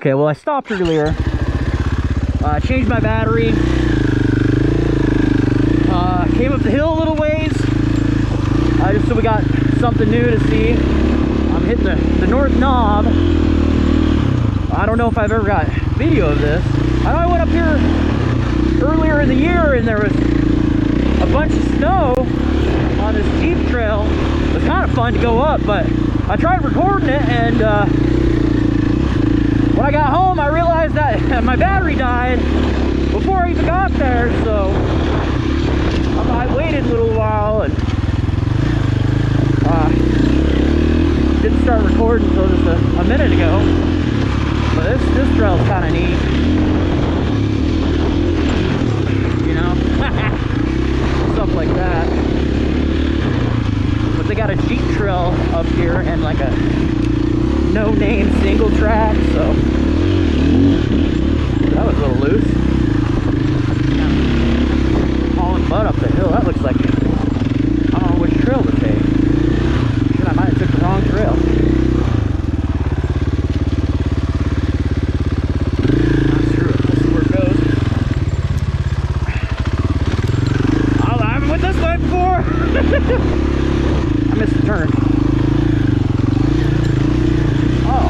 Okay, well I stopped earlier. Changed my battery. Came up the hill a little ways. Just so we got something new to see. I'm hitting the north knob. I don't know if I've ever got video of this. I know I went up here earlier in the year and there was a bunch of snow on this Jeep trail. It was kind of fun to go up, but I tried recording it, and when I got home I realized that my battery died before I even got there, so I waited a little while and didn't start recording until just a minute ago. But this trail is kind of neat, you know. Stuff like that. But they got a Jeep trail up here and like a no-name single track, so that was a little loose. Hauling butt up the hill. That looks like, I don't know which trail to take. Shit, I might have took the wrong trail. Not sure. Let's see where it goes. I haven't went this way before. I missed the turn. Oh.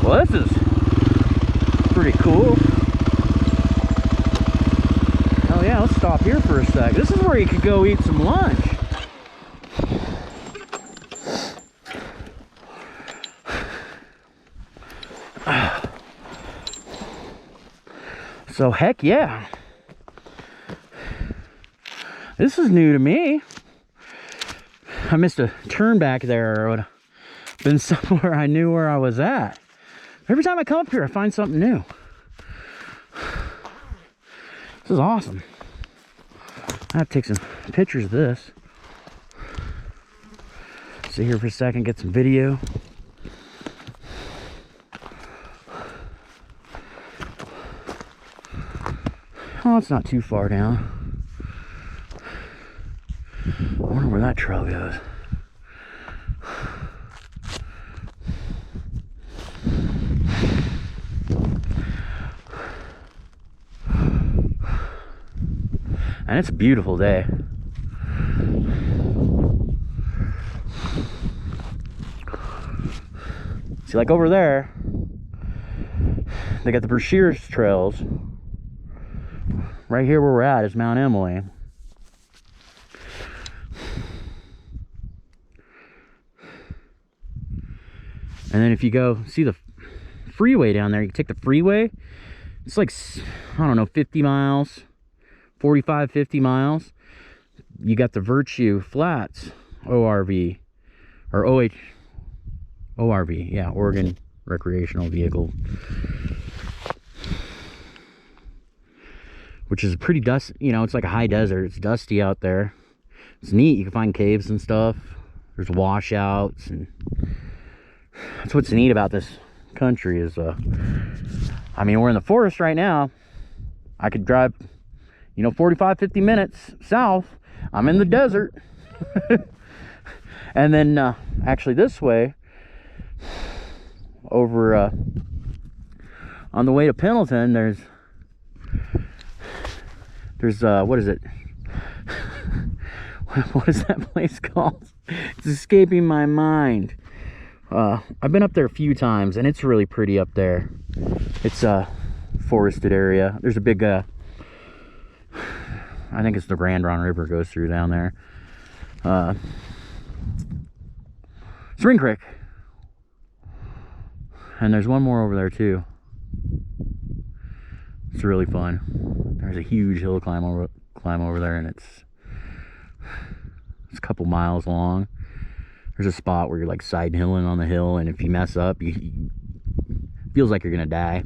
Well, this is pretty cool. Oh yeah, let's stop here for a sec. This is where you could go eat some lunch. So heck yeah. This is new to me. I missed a turn back there. I would have been somewhere I knew where I was at. Every time I come up here, I find something new. This is awesome. I have to take some pictures of this. Sit here for a second, get some video. Oh, it's not too far down. I wonder where that trail goes. And it's a beautiful day. See, like over there, they got the Brashears trails. Right here where we're at is Mount Emily. And then if you go see the freeway down there, you can take the freeway. It's like, I don't know, 50 miles. 45, 50 miles. You got the Virtue Flats ORV, or ORV, yeah, Oregon Recreational Vehicle, which is pretty dusty, you know, it's like a high desert. It's dusty out there. It's neat. You can find caves and stuff. There's washouts, and that's what's neat about this country is, I mean, we're in the forest right now. I could drive, you know, 45, 50 minutes south. I'm in the desert. And then actually this way, over on the way to Pendleton, there's what is it? What is that place called? It's escaping my mind. I've been up there a few times, and it's really pretty up there. It's a forested area. There's a big I think it's the Grand Ronde River goes through down there. Spring Creek. And there's one more over there too. It's really fun. There's a huge hill climb over there, and it's a couple miles long. There's a spot where you're like side hilling on the hill, and if you mess up, it feels like you're gonna die.